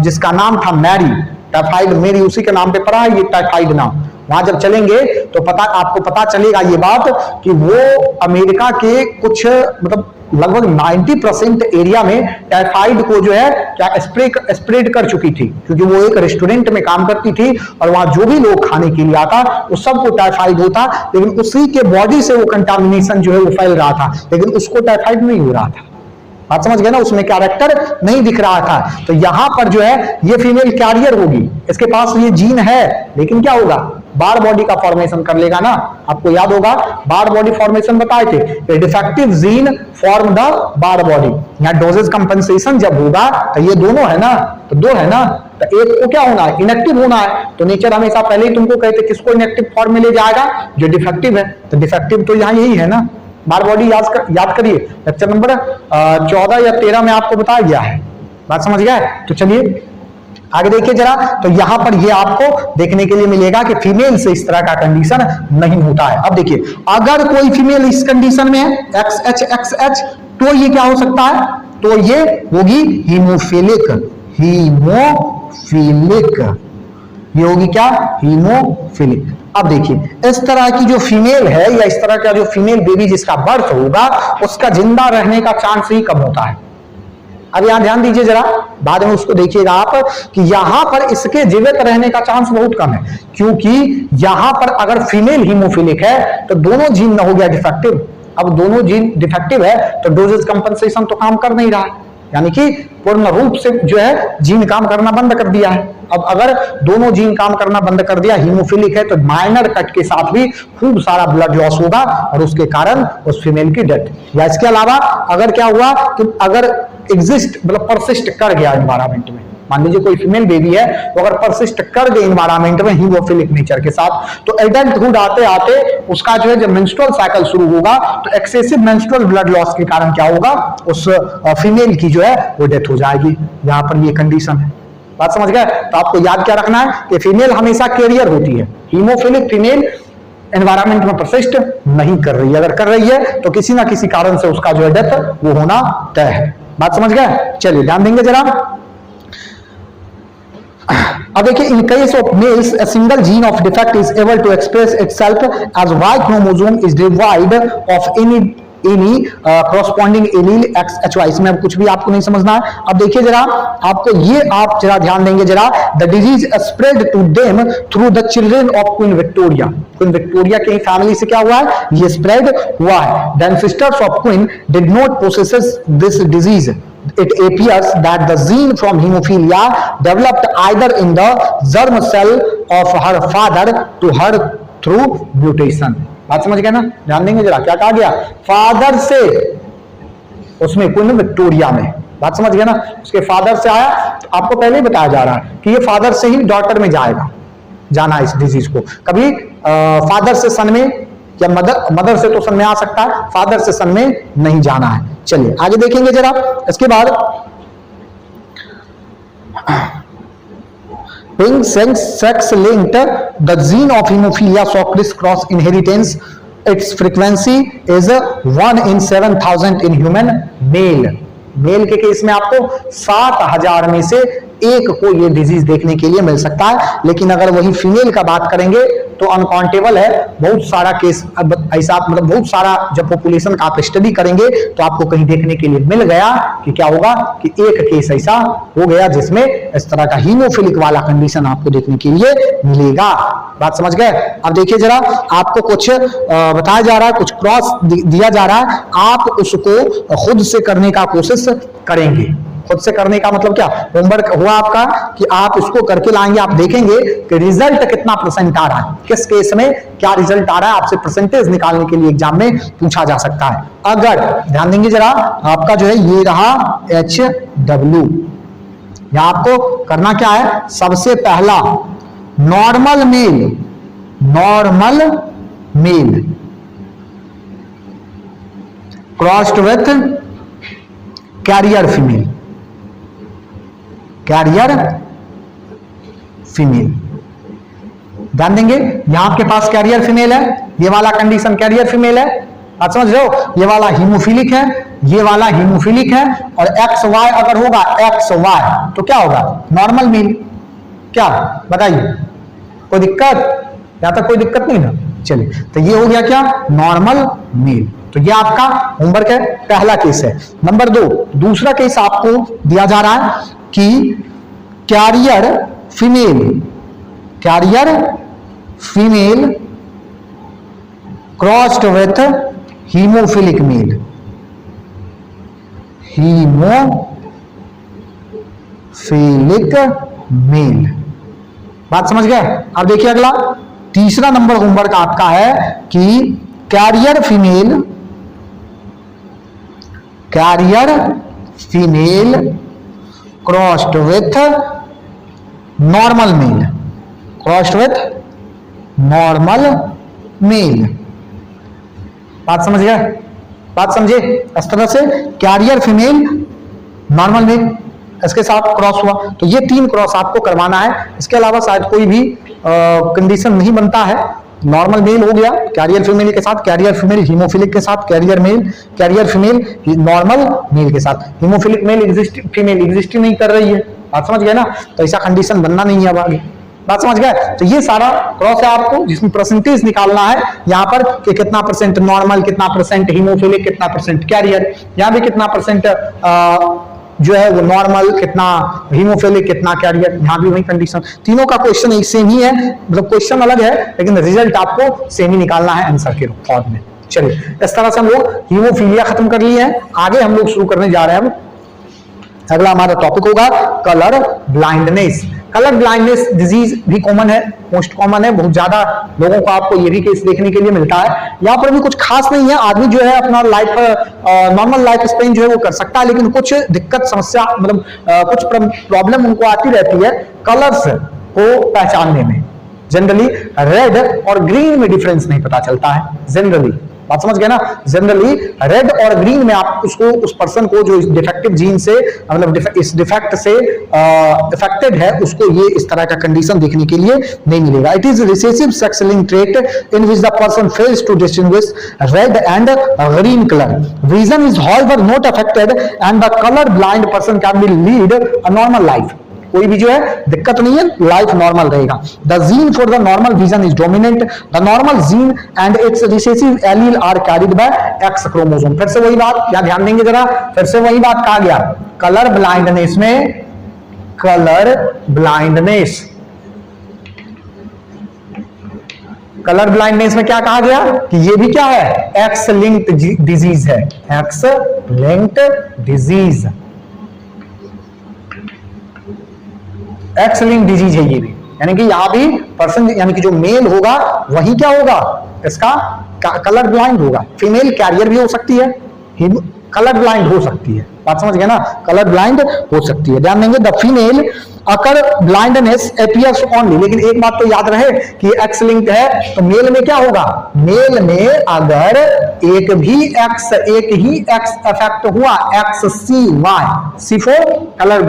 जिसका नाम था मैरी, टाइफाइड मेरी उसी के नाम पे पढ़ा है ये टाइफाइड नाम। वहां जब चलेंगे तो आपको पता चलेगा ये बात कि वो अमेरिका के कुछ मतलब लगभग 90% एरिया में टाइफाइड को जो है क्या स्प्रेड कर चुकी थी, क्योंकि वो एक रेस्टोरेंट में काम करती थी और वहां जो भी लोग खाने के लिए आता उस सबको टाइफाइड होता, लेकिन उसी के बॉडी से वो कंटामिनेशन जो है वो फैल रहा था, लेकिन उसको टाइफाइड नहीं हो रहा था। बात समझ गए ना, उसमें कैरेक्टर नहीं दिख रहा था। तो यहां पर जो है ये फीमेल कैरियर होगी, इसके पास ये जीन है, लेकिन क्या होगा, बार बॉडी का फॉर्मेशन कर लेगा ना। आपको याद होगा बार बॉडी फॉर्मेशन बताए थे, defective gene form the bar body. यहां डोजेज कंपनसेशन जब होगा तो ये दोनों है ना, तो दो है ना, तो एक को क्या होना है, इनएक्टिव होना है। तो नेचर हमेशा पहले ही तुमको कहते किसको इनएक्टिव फॉर्म में ले जाएगा, जो डिफेक्टिव है। तो डिफेक्टिव तो यहाँ यही है ना, बार बॉडी याद करिए, लेक्चर नंबर 14 या 13 में आपको बताया गया है। बात समझ गया। तो चलिए आगे देखिए जरा। तो यहां पर ये आपको देखने के लिए मिलेगा कि फीमेल से इस तरह का कंडीशन नहीं होता है। अब देखिए अगर कोई फीमेल इस कंडीशन में है XH तो ये क्या हो सकता है, तो ये होगी हीमोफिलिक, हीमोफिलिक, ये होगी क्या, हीमोफिलिक। अब देखिए इस तरह की जो फीमेल है या इस तरह का जो फीमेल बेबी जिसका बर्थ होगा उसका जिंदा रहने का चांस ही कम होता है। अब यहां ध्यान दीजिए जरा, बाद में उसको देखिएगा आप कि यहां पर इसके जीवित रहने का चांस बहुत कम है, क्योंकि यहां पर अगर फीमेल हीमोफिलिक है तो दोनों जीन न हो गया डिफेक्टिव। अब दोनों जीन डिफेक्टिव है तो डोजेज कंपनसेशन तो काम कर नहीं रहा है, यानी कि पूर्ण रूप से जो है जीन काम करना बंद कर दिया है। अब अगर दोनों जीन काम करना बंद कर दिया, हीमोफिलिक है, तो माइनर कट के साथ भी खूब सारा ब्लड लॉस होगा और उसके कारण उस फीमेल की डेथ। या इसके अलावा अगर क्या हुआ कि अगर एग्जिस्ट मतलब परसिस्ट कर गया एनवायरमेंट में, मान लीजिए कोई फीमेल बेबी है तो अगर परसिस्ट कर गई एनवायरमेंट में हीमोफिलिक नेचर के साथ, तो एडल्टहुड आते आते उसका जो है जब मेंस्ट्रुअल साइकिल शुरू होगा तो एक्सेसिव मेंस्ट्रुअल ब्लड लॉस के कारण क्या होगा, उस फीमेल की जो है वो डेथ हो जाएगी। यहां पर ये कंडीशन है। बात समझ गए। तो आपको याद क्या रखना है कि फीमेल हमेशा कैरियर होती है, हीमोफिलिक फीमेल एनवायरमेंट में परसिस्ट नहीं कर रही है, अगर कर रही है तो किसी ना किसी कारण से उसका जो है डेथ वो होना तय है। बात समझ गए। चलिए ध्यान देंगे जरा। अब देखिए in case of males a single gene of defect is able to express itself as Y chromosome is devoid of any corresponding allele XHY। इसमें अब कुछ भी आपको नहीं समझना है। अब देखिए जरा, आपको ये आप जरा ध्यान देंगे जरा, the disease spread to them through the children of Queen Victoria. Queen Victoria की फैमिली से क्या हुआ है, ये स्प्रेड हुआ है। Then sisters of Queen did not possess this disease. It appears that the gene from hemophilia developed either in the germ cell of her father to her through mutation। बात समझ गए ना, ध्यान देंगे जरा, क्या कहा गया, फादर से उसमें क्वीन विक्टोरिया में, बात समझ गए ना, उसके फादर से आया। तो आपको पहले ही बताया जा रहा है कि ये फादर से ही डॉटर में जाएगा, जाना इस डिजीज को, कभी फादर से सन में या मदर से तो सन में आ सकता है, फादर से सन में नहीं जाना है। चलिए आगे देखेंगे जरा। इसके बाद being sex linked, the gene of hemophilia so criss-cross inheritance, its frequency is 1 in 7,000 in human male। Mail के केस में आपको 7,000 में से एक को ये डिजीज देखने के लिए मिल सकता है। लेकिन अगर वही फीमेल का बात करेंगे तो अनकाउंटेबल है, बहुत सारा केस ऐसा, मतलब बहुत सारा जब पॉपुलेशन का आप स्टडी करेंगे तो आपको कहीं देखने के लिए मिल गया कि क्या होगा कि एक केस ऐसा हो गया जिसमें इस तरह का हीमोफिलिक वाला कंडीशन आपको देखने के लिए मिलेगा। बात समझ गए? अब देखिए जरा, आपको कुछ बताया जा रहा है, कुछ क्रॉस दिया जा रहा है, आप उसको खुद से करने का कोशिश करेंगे। खुद से करने का मतलब क्या, होमवर्क हुआ आपका कि आप इसको करके लाएंगे, आप देखेंगे कि रिजल्ट कितना परसेंट आ रहा है, किस केस में क्या रिजल्ट आ रहा है, आपसे परसेंटेज निकालने के लिए एग्जाम में पूछा जा सकता है। अगर ध्यान देंगे जरा, आपका जो है ये रहा HW, यहां आपको करना क्या है, सबसे पहला normal male crossed with carrier female. ध्यान देंगे, यहां आपके पास कैरियर फीमेल है, ये वाला कंडीशन कैरियर फीमेल है, आप समझ रहे हो, ये वाला हीमोफिलिक है, ये वाला हीमोफिलिक है, और XY अगर होगा XY तो क्या होगा, नॉर्मल मेल। क्या बताइए, कोई दिक्कत? यहां तक कोई दिक्कत नहीं ना? चलिए, तो ये हो गया क्या, नॉर्मल मेल। तो ये आपका होमवर्क है, पहला केस है। नंबर 2, दूसरा केस आपको दिया जा रहा है कि carrier female crossed with haemophilic male. बात समझ गए? अब देखिए अगला, तीसरा नंबर होमवर्क आपका है कि carrier female crossed with normal male. बात समझ गया? बात समझे? इस तरह से कैरियर फीमेल नॉर्मल मेल इसके साथ क्रॉस हुआ, तो ये 3 क्रॉस आपको करवाना है। इसके अलावा शायद कोई भी कंडीशन नहीं बनता है। नॉर्मल मेल हो गया कैरियर फीमेल के साथ, कैरियर फीमेल हीमोफिलिक के साथ, कैरियर फीमेल नॉर्मल मेल के साथ। हीमोफिलिक फीमेल एग्जिस्ट नहीं कर रही है, बात समझ गए ना? तो ऐसा कंडीशन बनना नहीं है अब आगे। बात समझ गए? तो ये सारा क्रॉस है आपको, जिसमें परसेंटेज निकालना है यहाँ पर कि कितना परसेंट नॉर्मल, कितना परसेंट हीमोफिलिक, कितना परसेंट कैरियर, यहाँ भी कितना परसेंट जो है वो नॉर्मल, कितना हीमोफिलिक, कितना कैरियर, यहाँ भी वही कंडीशन। तीनों का क्वेश्चन एक सेम ही है, मतलब क्वेश्चन अलग है लेकिन रिजल्ट आपको सेम ही निकालना है आंसर के फॉर्म में। चलिए, इस तरह से हम लोग हीमोफीलिया खत्म कर लिए हैं। आगे हम लोग शुरू करने जा रहे हैं। अब अगला हमारा टॉपिक होगा colour blindness. Colour blindness disease भी कॉमन है, मोस्ट कॉमन है, बहुत ज्यादा लोगों को आपको ये भी केस देखने के लिए मिलता है। यहाँ पर भी कुछ खास नहीं है, आदमी जो है अपना नॉर्मल लाइफ स्पेन जो है वो कर सकता है, लेकिन कुछ दिक्कत समस्या, मतलब कुछ प्रॉब्लम उनको आती रहती है कलर्स को पहचानने में। जनरली रेड और ग्रीन में डिफरेंस नहीं पता चलता है जनरली, बात समझ गए ना? जनरली रेड और ग्रीन में आप उसको, उस पर्सन को जो डिफेक्टिव जीन से, मतलब इस डिफेक्ट से इफेक्टेड है, उसको ये इस तरह का कंडीशन देखने के लिए नहीं मिलेगा। It is recessive sex linked trait in which the person fails to distinguish red and green colour. Vision is however not affected and the colour blind person can be lead a normal life. कोई भी जो है दिक्कत नहीं है, life normal रहेगा। The gene for the normal vision is dominant. The normal gene and its recessive allele are carried by X chromosome. फिर से वही बात, या ध्यान देंगे जरा, फिर से वही बात कहा गया कलर ब्लाइंडनेस में। कलर ब्लाइंडनेस में क्या कहा गया कि ये भी क्या है, एक्स लिंक्ड डिजीज है, x linked disease, x linked disease है ये भी। यानी कि यहां भी पर्सन, यानी कि जो मेल होगा वही क्या होगा, इसका कलर ब्लाइंड होगा। फीमेल कैरियर भी हो सकती है, कलर ब्लाइंड हो सकती है, बात समझ गए ना? कलर ब्लाइंड हो सकती है। ध्यान देंगे, the female occur blindness appears only. लेकिन एक बात तो याद रहे कि एक्स लिंक्ड है, तो मेल में क्या होगा, मेल में अगर एक ही एक्स इफेक्ट हुआ, C4 कलर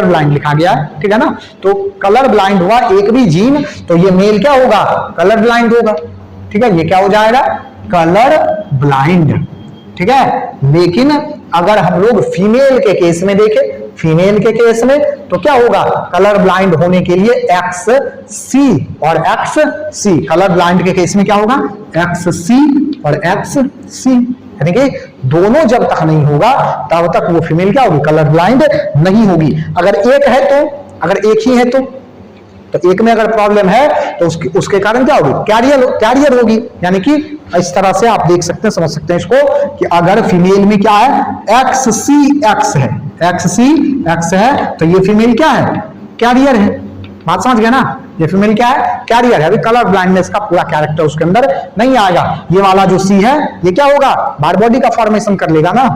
ब्लाइंड लिखा गया है, ठीक है ना? तो कलर ब्लाइंड हुआ एक भी जीन, तो ये मेल क्या होगा, कलर ब्लाइंड होगा, ठीक है? ये क्या हो जाएगा, कलर ब्लाइंड। ठीक है। लेकिन अगर हम लोग फीमेल के केस में देखें, फीमेल के केस में तो क्या होगा, कलर ब्लाइंड होने के लिए एक्स सी और एक्स सी, कलर ब्लाइंड के केस में क्या होगा, एक्स सी और एक्स सी, यानी कि दोनों जब तक नहीं होगा तब तक वो फीमेल क्या होगी, कलर ब्लाइंड नहीं होगी। अगर एक है तो, अगर एक ही है तो एक में अगर प्रॉब्लम है तो उसके कारण क्या होगी, कैरियर होगी। यानी कि इस तरह से आप देख सकते हैं, समझ सकते हैं इसको कि अगर फीमेल में क्या है, एक्स सी एक्स है, एक्स सी एक्स है, तो ये फीमेल क्या है, कैरियर है। बात समझ गए ना, ये फीमेल क्या है, कैरियर है। अभी कलर ब्लाइंडनेस का पूरा कैरेक्टर उसके अंदर नहीं आएगा। ये वाला जो सी है ये क्या होगा, बार बॉडी का फॉर्मेशन कर लेगा ना,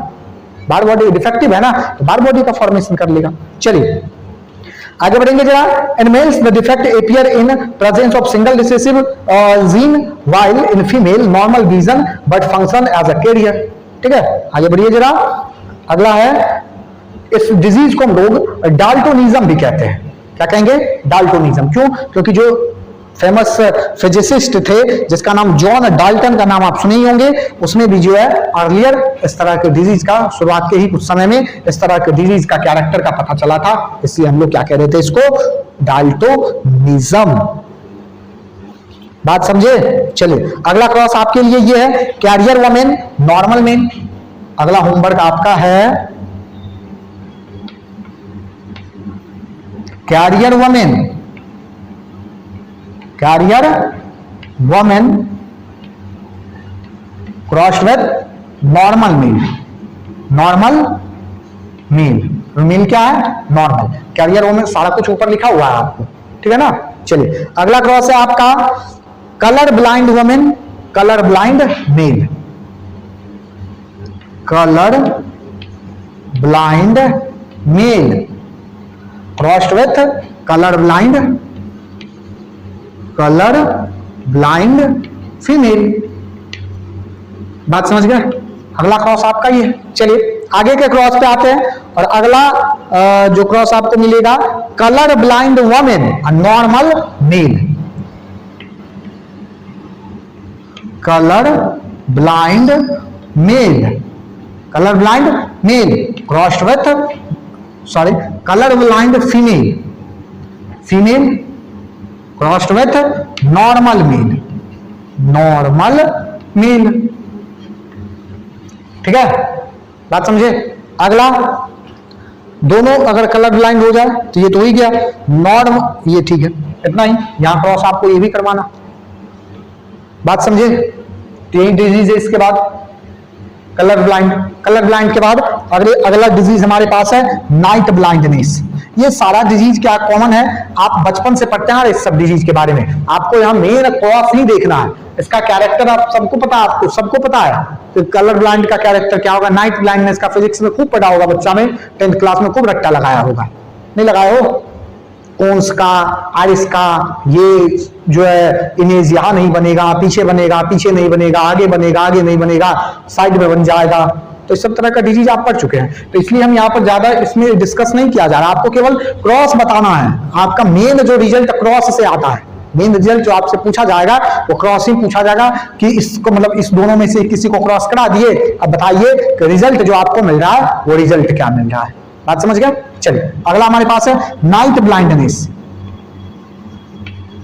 बार बॉडी डिफेक्टिव है ना, तो बार बॉडी का फॉर्मेशन कर लेगा। चलिए आगे बढ़ेंगे जरा। In males the defect appear in presence of single recessive gene while in female normal vision but function as a carrier. ठीक है, आगे बढ़िए जरा। अगला है, इस डिजीज को हम लोग डाल्टोनिज्म भी कहते हैं। क्या कहेंगे, डाल्टोनिज्म। क्यों, क्योंकि जो फेमस फिजिसिस्ट थे जिसका नाम जॉन डाल्टन, का नाम आप सुने ही होंगे, उसमें भी जो है अर्लियर इस तरह के डिजीज का, शुरुआत के ही कुछ समय में इस तरह के डिजीज का कैरेक्टर का पता चला था। इसलिए हम लोग क्या कह रहे थे इसको, डाल्टोनिज्म। बात समझे। चलिए अगला क्रॉस आपके लिए ये है, कैरियर वुमेन नॉर्मल मेन। अगला होमवर्क आपका है carrier women, carrier women crossed with normal male, normal male. Male क्या है, नॉर्मल। कैरियर वुमेन सारा कुछ ऊपर लिखा हुआ है आपको, ठीक है ना। चलिए अगला क्रॉस है आपका colour blind women, colour blind male, colour blind male crossed with colour blind, colour blind female. बात समझ गए। अगला क्रॉस आपका ये है। चलिए आगे के क्रॉस पे आते हैं, और अगला जो क्रॉस आपको मिलेगा, colour blind women normal male, colour blind male, colour blind male crossed with, sorry, colour blind female, female crossed with normal male, normal male. ठीक है, बात समझे। अगला, दोनों अगर कलर ब्लाइंड हो जाए तो ये तो हो ही गया नॉर्म, ये ठीक है, इतना ही। यहां क्रॉस आपको ये भी करवाना। बात समझे। यही डिजीज है। इसके बाद कलर ब्लाइंड, कलर ब्लाइंड के बाद अगला डिजीज हमारे पास है नाइट ब्लाइंडनेस। ये सारा डिजीज क्या कॉमन है, आप बचपन से पढ़ते हैं इस सब डिजीज के बारे में। आपको यहाँ मेन क्रॉस नहीं देखना है, इसका कैरेक्टर आप सबको पता है, आपको सबको पता है तो कलर ब्लाइंड का कैरेक्टर क्या होगा। नाइट ब्लाइंडनेस का फिजिक्स में खूब पढ़ा होगा बच्चा में, 10th क्लास में खूब रट्टा लगाया होगा, नहीं लगाया हो। कोन्स का, आइरिस का, ये जो है इमेज यहां नहीं बनेगा, पीछे बनेगा, पीछे नहीं बनेगा, आगे बनेगा, आगे नहीं बनेगा, साइड में बन जाएगा। तो इस सब तरह का डिजीज आप पढ़ चुके हैं, तो इसलिए हम यहाँ पर ज्यादा इसमें डिस्कस नहीं किया जा रहा। आपको केवल क्रॉस बताना है। आपका मेन जो रिजल्ट क्रॉस से आता है, मेन रिजल्ट जो आपसे पूछा जाएगा वो क्रॉस ही पूछा जाएगा कि इसको, मतलब इस दोनों में से किसी को क्रॉस करा दिए, अब बताइए कि रिजल्ट जो आपको मिल रहा है वो रिजल्ट क्या मिल रहा है। बात समझ गया। चलिए अगला हमारे पास है night blindness,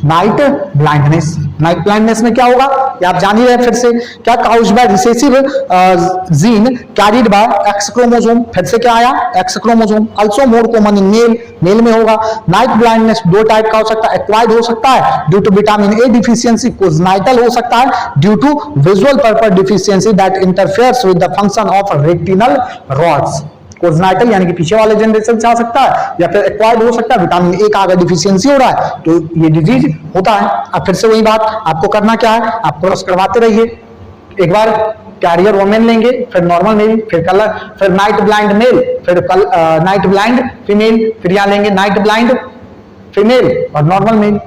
night blindness. Night blindness में क्या होगा ये आप जान ही रहे। फिर से क्या, caused by recessive gene carried by X chromosome. फिर से क्या आया, X chromosome. Also more common in male, male में होगा। नाइट ब्लाइंडनेस दो टाइप का हो सकता है, एक्वायर्ड हो सकता है due to vitamin A deficiency, congenital हो सकता है due to visual purple deficiency that interferes with the function of retinal rods. Congenital यानी कि पीछे वाले जनरेशन से आ सकता है, या फिर एक्वायर्ड हो सकता है, विटामिन ए का अगर डिफिशियंसी हो रहा है तो ये डिजीज होता है। अब फिर से वही बात, आपको करना क्या है, आप क्रॉस करवाते रहिए। एक बार कैरियर वुमेन लेंगे, फिर नॉर्मल मेल, फिर कलर, फिर नाइट ब्लाइंड मेल, फिर नाइट ब्लाइंड फीमेल, फिर यहाँ लेंगे नाइट ब्लाइंड फीमेल और नॉर्मल मेल,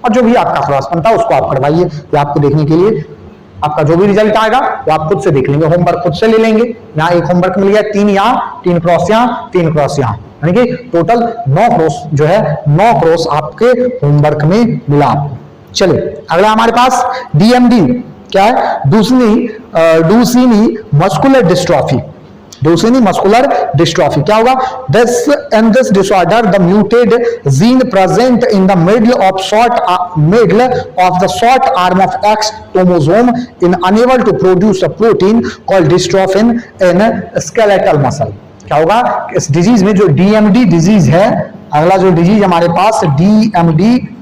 और जो भी आपका क्रॉस बनता है उसको आप करवाइए। ये आपको देखने के लिए, आपका जो भी रिजल्ट आएगा वो आप खुद से देख लेंगे, होमवर्क खुद से ले लेंगे। यहाँ एक होमवर्क मिल गया, 3 यहाँ, 3 क्रॉस यहाँ, 3 क्रॉस यहाँ, यानी कि टोटल 9 क्रॉस जो है, 9 क्रॉस आपके होमवर्क में मिला आपको। चलिए अगला हमारे पास डीएमडी क्या है, दूसरी Duchenne muscular dystrophy. Duchenne muscular dystrophy क्या होगा? This in this disorder the muted gene present in the middle of the short arm of X chromosome in unable to produce a protein called dystrophin in skeletal muscle. क्या होगा? इस disease में जो DMD disease है, अगला जो disease हमारे पास DMD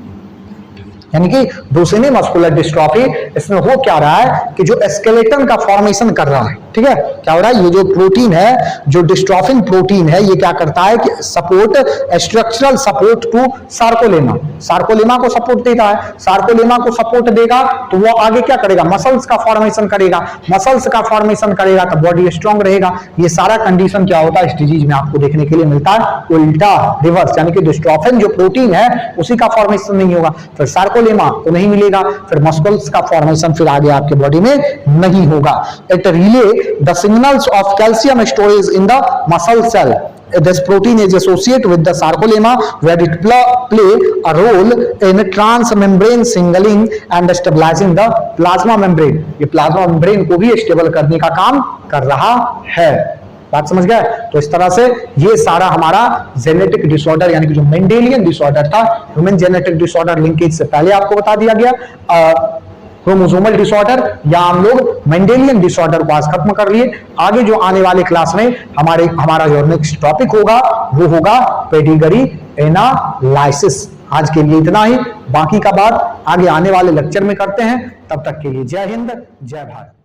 यानी कि डूचेनी मस्कुलर डिस्ट्रॉफी, इसमें हो क्या रहा है कि जो स्केलेटन का फॉर्मेशन कर रहा है, ठीक है, क्या हो रहा है? ये जो प्रोटीन है, जो डिस्ट्रोफिन प्रोटीन है, ये क्या करता है कि support, structural support to sarcolemma, sarcolemma को सपोर्ट देता है। सार्कोलेमा को सपोर्ट देगा तो वो आगे क्या करेगा? मसल्स का फॉर्मेशन करेगा। मसल्स का फॉर्मेशन करेगा तो बॉडी स्ट्रांग रहेगा। ये सारा कंडीशन क्या होता है इस डिजीज में आपको देखने के लिए मिलता है, उल्टा, रिवर्स, यानी कि डिस्ट्रोफिन जो प्रोटीन है उसी का फॉर्मेशन नहीं होगा, फिर सार्कोलेमा तो नहीं मिलेगा, फिर मस्कुल्स का फॉर्मेशन फिर आगे आपके बॉडी में नहीं होगा। It relay the signals of calcium storage in the muscle cell. This protein is associated with the sarcolemma where it play a role in transmembrane signaling and stabilizing the plasma membrane. ये plasma membrane को भी stable करने का काम कर रहा है। बात समझ गया? तो इस तरह से ये सारा हमारा जेनेटिक डिसऑर्डर यानी कि जो मेंडेलियन डिसऑर्डर था, ह्यूमन जेनेटिक डिसऑर्डर लिंकेज से पहले आपको बता दिया गया। क्रोमोसोमल डिसऑर्डर या हम लोग मेंडेलियन डिसऑर्डर को आज खत्म कर लिए। आगे जो आने वाले क्लास में हमारा जो नेक्स्ट टॉपिक होगा वो होगा पेडिग्री एनालाइसिस। आज के लिए इतना ही, बाकी का बात आगे आने वाले लेक्चर में करते हैं। तब तक के लिए जय हिंद, जय भारत।